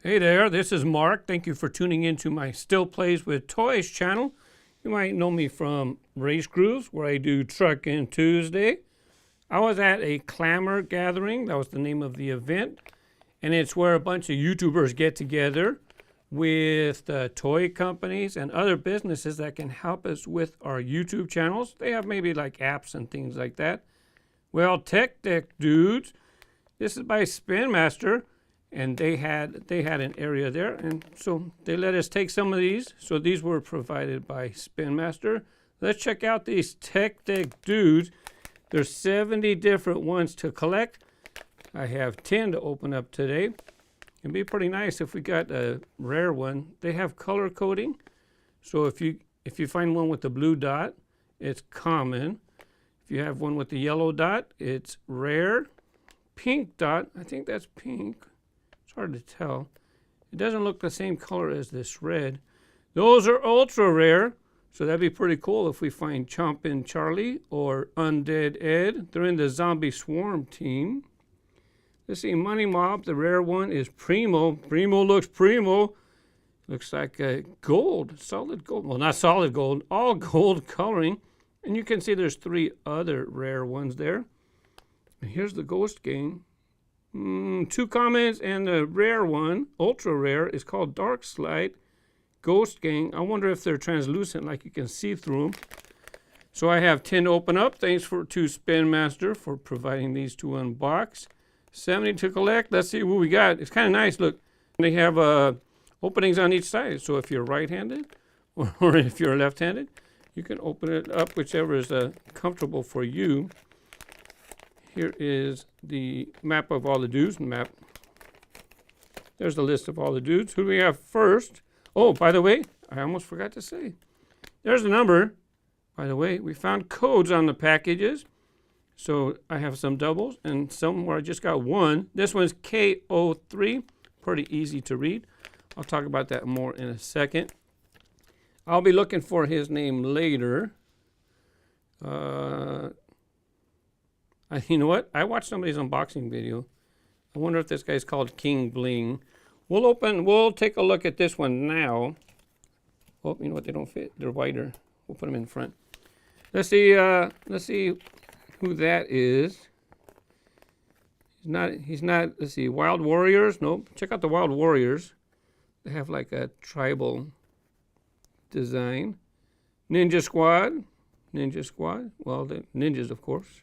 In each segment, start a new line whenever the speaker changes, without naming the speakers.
Hey there, this is Mark. Thank you for tuning into my Still Plays with Toys channel. You might know me from RaceGrooves, where I do Truckin' Tuesday. I was at a Clamor gathering, that was the name of the event, and it's where a bunch of YouTubers get together with toy companies and other businesses that can help us with our YouTube channels. They have maybe like apps and things like that. Well, Tech Deck Dudes, this is by Spin Master. And they had an area there, and so they let us take some of these. So these were provided by Spin Master. Let's check out these Tech Deck Dudes. There's 70 different ones to collect. I have 10 to open up today. It'd be pretty nice if we got a rare one. They have color coding, so if you find one with the blue dot, it's common. If you have one with the yellow dot, it's rare. Pink dot, I think that's pink. It's hard to tell. It doesn't look the same color as this red. Those are ultra rare, so that'd be pretty cool if we find Chompin' Charlie or Undead Ed. They're in the Zombie Swarm team. Let's see, Money Mob, the rare one is Primo. Primo looks primo. Looks like gold, solid gold. Well, not solid gold, all gold coloring. And you can see there's 3 other rare ones there. And here's the Ghost Gang. 2 comments, and the rare one, ultra rare, is called Dark Slide Ghost Gang. I wonder if they're translucent, like you can see through them. So I have 10 to open up. Thanks to Spin Master for providing these to unbox. 70 to collect. Let's see what we got. It's kind of nice. Look, they have openings on each side. So if you're right-handed or if you're left-handed, you can open it up, whichever is comfortable for you. Here is the map of all the dudes. There's the list of all the dudes. Who do we have first? Oh, by the way, I almost forgot to say. There's the number. By the way, we found codes on the packages. So I have some doubles and some where I just got one. This one's KO3. Pretty easy to read. I'll talk about that more in a second. I'll be looking for his name later. You know what? I watched somebody's unboxing video. I wonder if this guy's called King Bling. We'll take a look at this one now. Oh, you know what? They don't fit. They're wider. We'll put them in front. Let's see who that is. He's not, let's see, Wild Warriors? Nope. Check out the Wild Warriors. They have like a tribal design. Ninja Squad. Well, the ninjas, of course.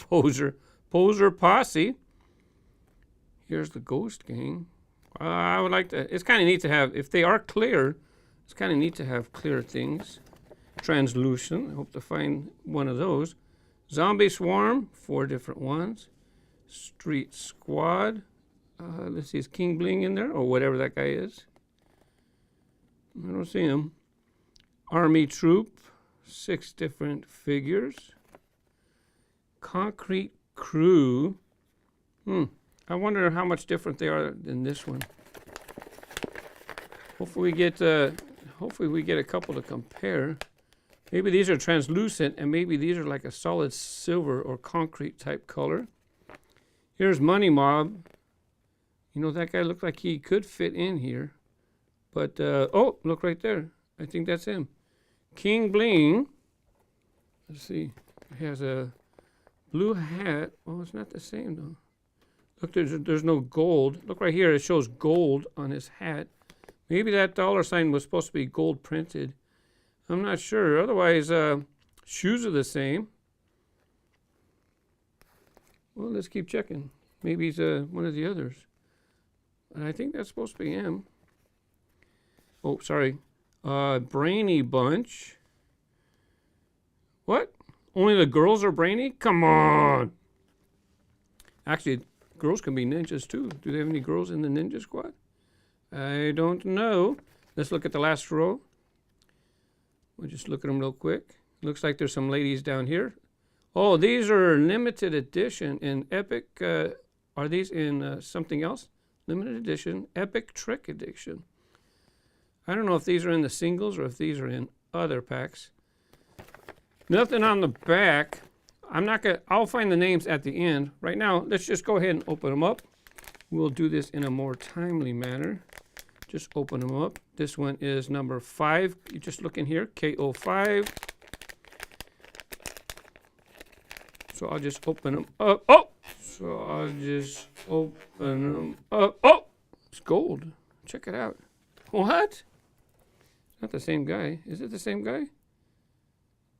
Poser Posse. Here's the Ghost Gang. I would like to, it's kind of neat to have, if they are clear, it's kind of neat to have clear things. Translucent, I hope to find one of those. Zombie Swarm, 4 different ones. Street Squad. Let's see, is King Bling in there? Or whatever that guy is. I don't see him. Army Troop, 6 different figures. Concrete Crew. I wonder how much different they are than this one. Hopefully we get a couple to compare. Maybe these are translucent and maybe these are like a solid silver or concrete type color. Here's Money Mob. You know, that guy looked like he could fit in here. But, oh, look right there. I think that's him. King Bling. Let's see. He has a blue hat. Oh, it's not the same though. Look, there's no gold. Look right here. It shows gold on his hat. Maybe that $sign was supposed to be gold printed. I'm not sure. Otherwise, shoes are the same. Well, let's keep checking. Maybe he's one of the others. And I think that's supposed to be him. Oh, sorry. Brainy Bunch. What? Only the girls are brainy? Come on! Actually, girls can be ninjas too. Do they have any girls in the ninja squad? I don't know. Let's look at the last row. We'll just look at them real quick. Looks like there's some ladies down here. Oh, these are limited edition in Epic. Are these in something else? Limited edition, Epic Trick Edition. I don't know if these are in the singles or if these are in other packs. Nothing on the back. I'll find the names at the end. Right now, let's just go ahead and open them up. we'll do this in a more timely manner. Just open them up. This one is number 5. You just look in here, KO5. So I'll just open them up. Oh! So I'll just open them up. Oh! It's gold. Check it out. What? Not the same guy. Is it the same guy?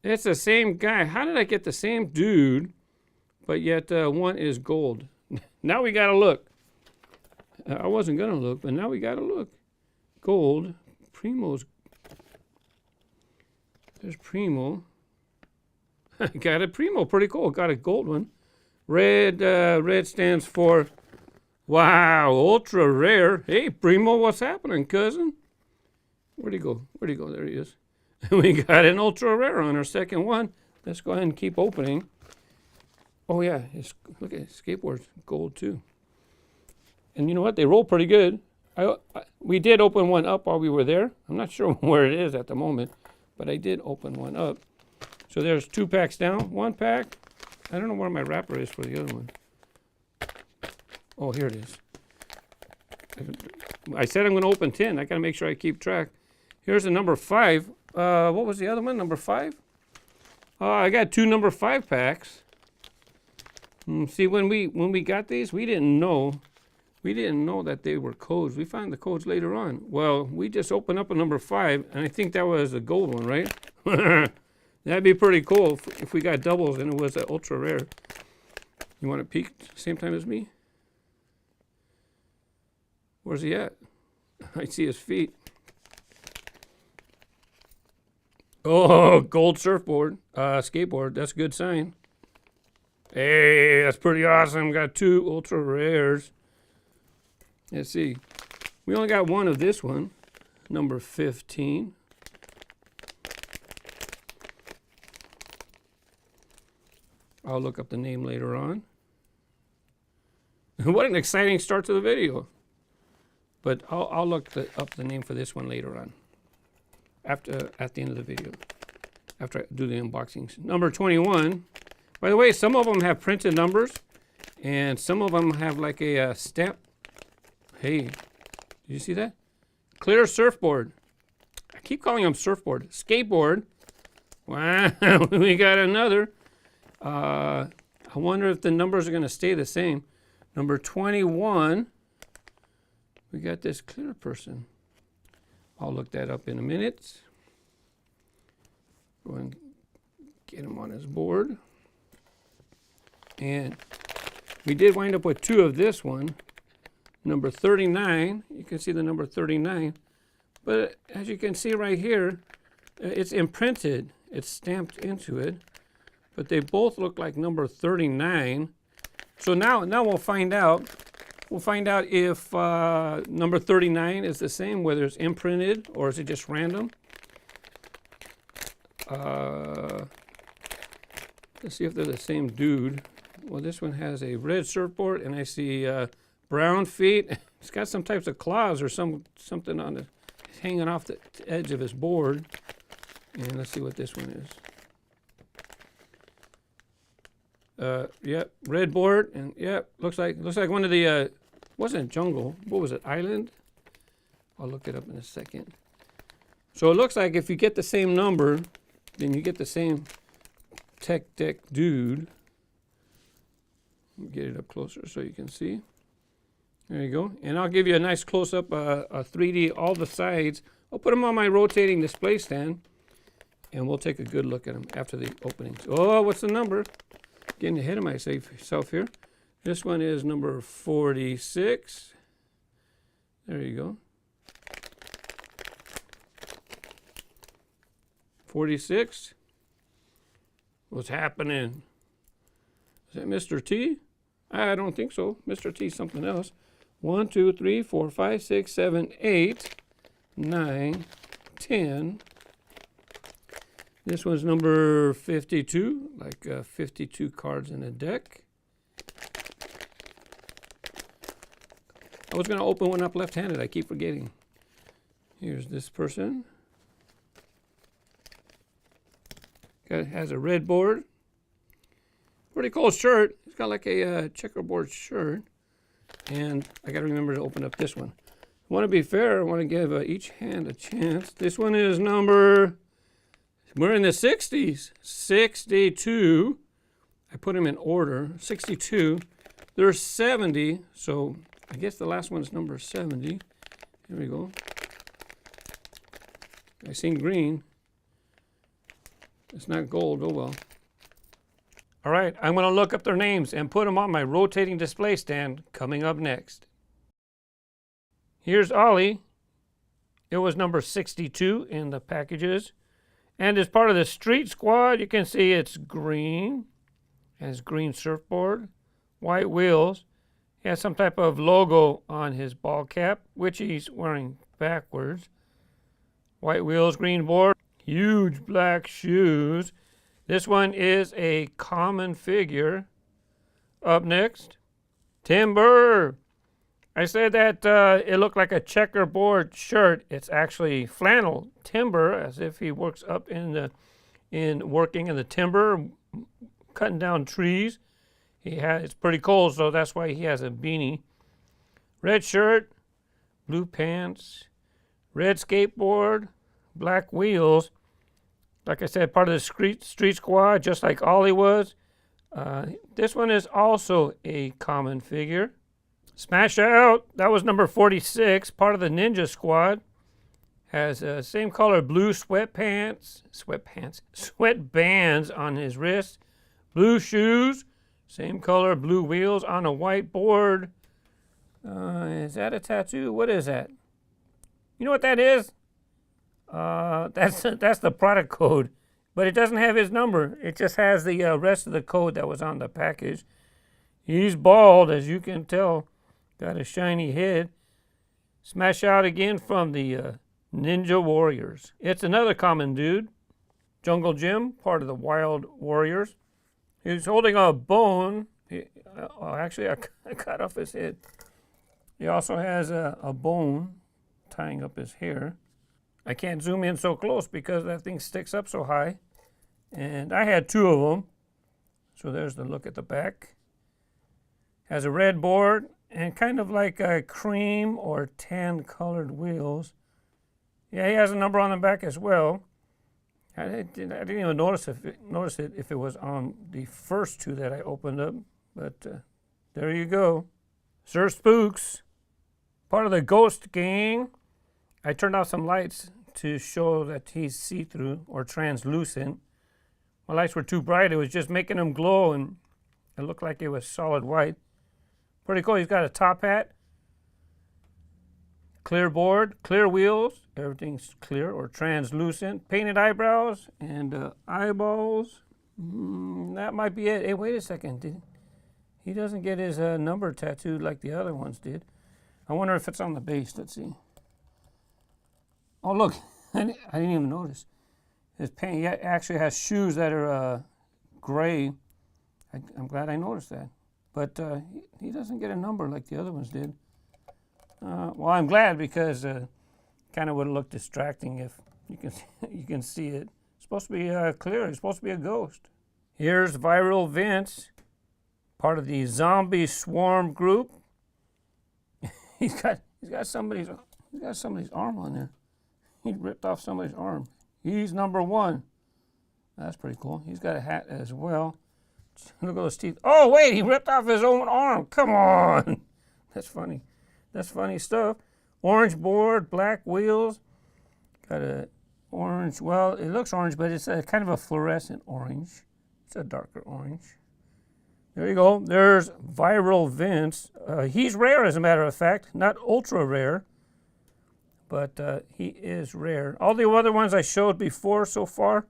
It's the same guy. How did I get the same dude, but yet one is gold? Now we gotta look. I wasn't gonna look, but now we gotta look. Gold. Primo's. There's Primo. I got a Primo. Pretty cool. Got a gold one. Red. Red stands for. Wow, ultra rare. Hey, Primo, what's happening, cousin? Where'd he go? Where'd he go? There he is. We got an ultra rare on our second one. Let's go ahead and keep opening. Oh yeah, look at it, skateboard's gold too. And you know what? They roll pretty good. We did open one up while we were there. I'm not sure where it is at the moment, but I did open one up. So there's 2 packs down. 1 pack. I don't know where my wrapper is for the other one. Oh, here it is. I said I'm going to open 10. I got to make sure I keep track. Here's the number 5. What was the other one? Number 5? I got 2 number 5 packs. See, when we got these, we didn't know that they were codes. We found the codes later on. Well, we just opened up a number 5, and I think that was a gold one, right? That'd be pretty cool if we got doubles and it was an ultra rare. You want to peek same time as me? Where's he at? I see his feet. Oh, gold surfboard, skateboard. That's a good sign. Hey, that's pretty awesome. Got 2 ultra rares. Let's see. We only got 1 of this one, number 15. I'll look up the name later on. What an exciting start to the video. But I'll look up the name for this one later on. At the end of the video. After I do the unboxings. Number 21. By the way, some of them have printed numbers. And some of them have like a stamp. Hey, did you see that? Clear surfboard. I keep calling them surfboard. Skateboard. Wow, we got another. I wonder if the numbers are going to stay the same. Number 21. We got this clear person. I'll look that up in a minute. Go and get him on his board. And we did wind up with 2 of this one. Number 39. You can see the number 39. But as you can see right here, it's imprinted. It's stamped into it. But they both look like number 39. So now we'll find out. We'll find out if number 39 is the same, whether it's imprinted or is it just random. Let's see if they're the same dude. Well, this one has a red surfboard, and I see brown feet. It's got some types of claws or something on it, hanging off the edge of his board. And let's see what this one is. Yep, red board, and yep, looks like one of the wasn't jungle. What was it? Island? I'll look it up in a second. So it looks like if you get the same number, then you get the same tech deck dude. Get it up closer so you can see. There you go. And I'll give you a nice close-up, a 3D, all the sides. I'll put them on my rotating display stand, and we'll take a good look at them after the openings. Oh, what's the number? Getting ahead of myself here. This one is number 46. There you go. 46. What's happening? Is that Mr. T? I don't think so. Mr. T is something else. 1, 2, 3, 4, 5, 6, 7, 8, 9, 10. This one's number 52, like 52 cards in a deck. I was going to open one up left-handed. I keep forgetting. Here's this person. Has a red board. Pretty cool shirt. It's got like a checkerboard shirt. And I got to remember to open up this one. I want to be fair. I want to give each hand a chance. This one is number, we're in the 60s. 62. I put them in order. 62. There's 70. So I guess the last one's number 70. Here we go. I seen green. It's not gold. Oh well. All right, I'm going to look up their names and put them on my rotating display stand coming up next. Here's Ollie. It was number 62 in the packages. And as part of the street squad, you can see it's green. Has green surfboard, white wheels. He has some type of logo on his ball cap, which he's wearing backwards. White wheels, green board, huge black shoes. This one is a common figure. Up next, Timber. I said that it looked like a checkerboard shirt. It's actually flannel. Timber, as if he works up working in the timber, cutting down trees. It's pretty cold, so that's why he has a beanie. Red shirt, blue pants, red skateboard, black wheels. Like I said, part of the street squad, just like Ollie was. This one is also a common figure. Smash Out, that was number 46, part of the Ninja Squad. Has same color blue sweatbands on his wrist. Blue shoes, same color blue wheels on a white board. Is that a tattoo? What is that? You know what that is? That's the product code, but it doesn't have his number. It just has the rest of the code that was on the package. He's bald, as you can tell. Got a shiny head. Smash Out again from the Ninja Warriors. It's another common dude. Jungle Jim, part of the Wild Warriors. He's holding a bone. Actually, I cut off his head. He also has a bone tying up his hair. I can't zoom in so close because that thing sticks up so high. And I had two of them. So there's the look at the back. Has a red board and kind of like a cream or tan colored wheels. Yeah, he has a number on the back as well. I didn't even notice it if it was on the first two that I opened up. But there you go. Sir Spooks, part of the Ghost Gang. I turned off some lights to show that he's see-through or translucent. My lights were too bright. It was just making him glow, and it looked like it was solid white. Pretty cool. He's got a top hat, clear board, clear wheels. Everything's clear or translucent. Painted eyebrows and eyeballs. That might be it. Hey, wait a second. He doesn't get his number tattooed like the other ones did. I wonder if it's on the base. Let's see. Oh, look. I didn't even notice. His paint, he actually has shoes that are gray. I'm glad I noticed that. But he doesn't get a number like the other ones did. Well, I'm glad because kind of would have looked distracting if you can see it. It's supposed to be clear. It's supposed to be a ghost. Here's Viral Vince, part of the Zombie Swarm group. he's got somebody's arm on there. He ripped off somebody's arm. He's number 1. That's pretty cool. He's got a hat as well. Look at those teeth. Oh, wait, he ripped off his own arm. Come on. That's funny. That's funny stuff. Orange board, black wheels. Got a orange. Well, it looks orange, but it's a kind of a fluorescent orange. It's a darker orange. There you go. There's Viral Vince. He's rare, as a matter of fact. Not ultra rare, but he is rare. All the other ones I showed before so far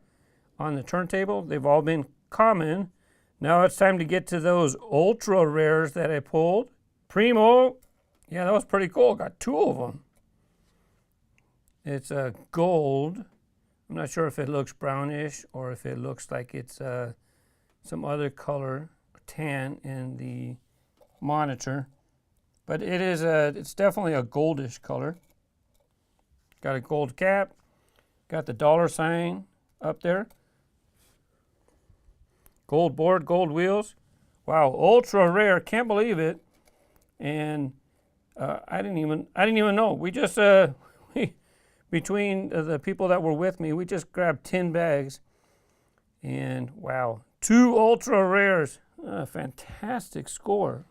on the turntable, they've all been common. Now it's time to get to those ultra rares that I pulled. Primo. Yeah, that was pretty cool. Got 2 of them. It's a gold. I'm not sure if it looks brownish or if it looks like it's some other color, tan in the monitor. But it's definitely a goldish color. Got a gold cap. Got the $sign up there. Gold board, gold wheels. Wow, ultra rare. Can't believe it. and I didn't even know. We just between the people that were with me, we just grabbed 10 bags, and wow, 2 ultra rares. Fantastic score.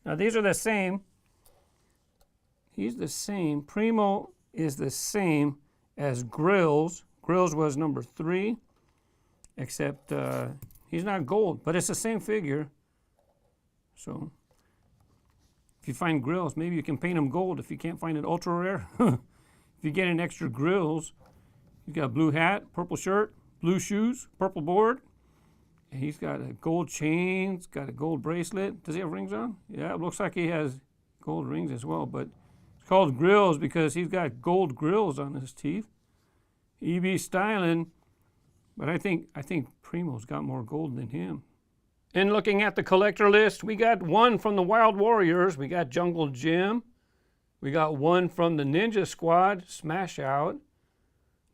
Now these are the same. He's the same. Primo is the same as Grills. Grills was number 3, except he's not gold, but it's the same figure. So if you find Grills, maybe you can paint him gold if you can't find an ultra rare. If you get an extra Grills, you got a blue hat, purple shirt, blue shoes, purple board, and he's got a gold chain, he's got a gold bracelet. Does he have rings on? Yeah, it looks like he has gold rings as well, but it's called Grills because he's got gold grills on his teeth. EB styling, but I think Primo's got more gold than him. And looking at the collector list, we got 1 from the Wild Warriors, we got Jungle Jim, we got 1 from the Ninja Squad, Smash Out.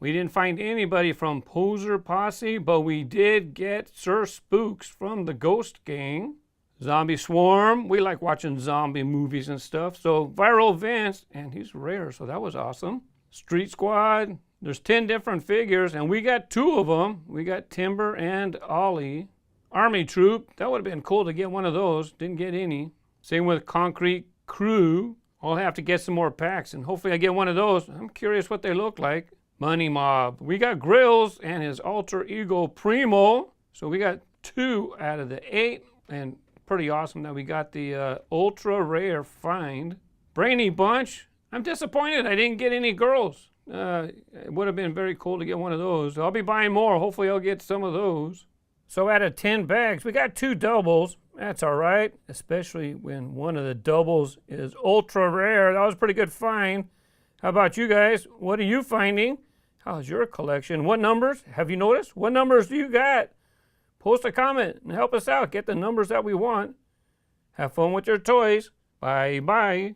We didn't find anybody from Poser Posse, but we did get Sir Spooks from the Ghost Gang. Zombie Swarm, we like watching zombie movies and stuff. So Viral Vince, and he's rare, so that was awesome. Street Squad, there's 10 different figures, and we got 2 of them. We got Timber and Ollie. Army Troop, that would have been cool to get one of those. Didn't get any. Same with Concrete Crew. I'll have to get some more packs, and hopefully I get one of those. I'm curious what they look like. Money Mob. We got Grills and his alter ego Primo. So we got 2 out of the 8, and pretty awesome that we got the ultra rare find. Brainy Bunch. I'm disappointed I didn't get any girls. It would have been very cool to get one of those. I'll be buying more. Hopefully I'll get some of those. So out of 10 bags, we got 2 doubles. That's all right, especially when one of the doubles is ultra rare. That was a pretty good find. How about you guys? What are you finding? How's your collection? What numbers? Have you noticed? What numbers do you got? Post a comment and help us out. Get the numbers that we want. Have fun with your toys. Bye-bye.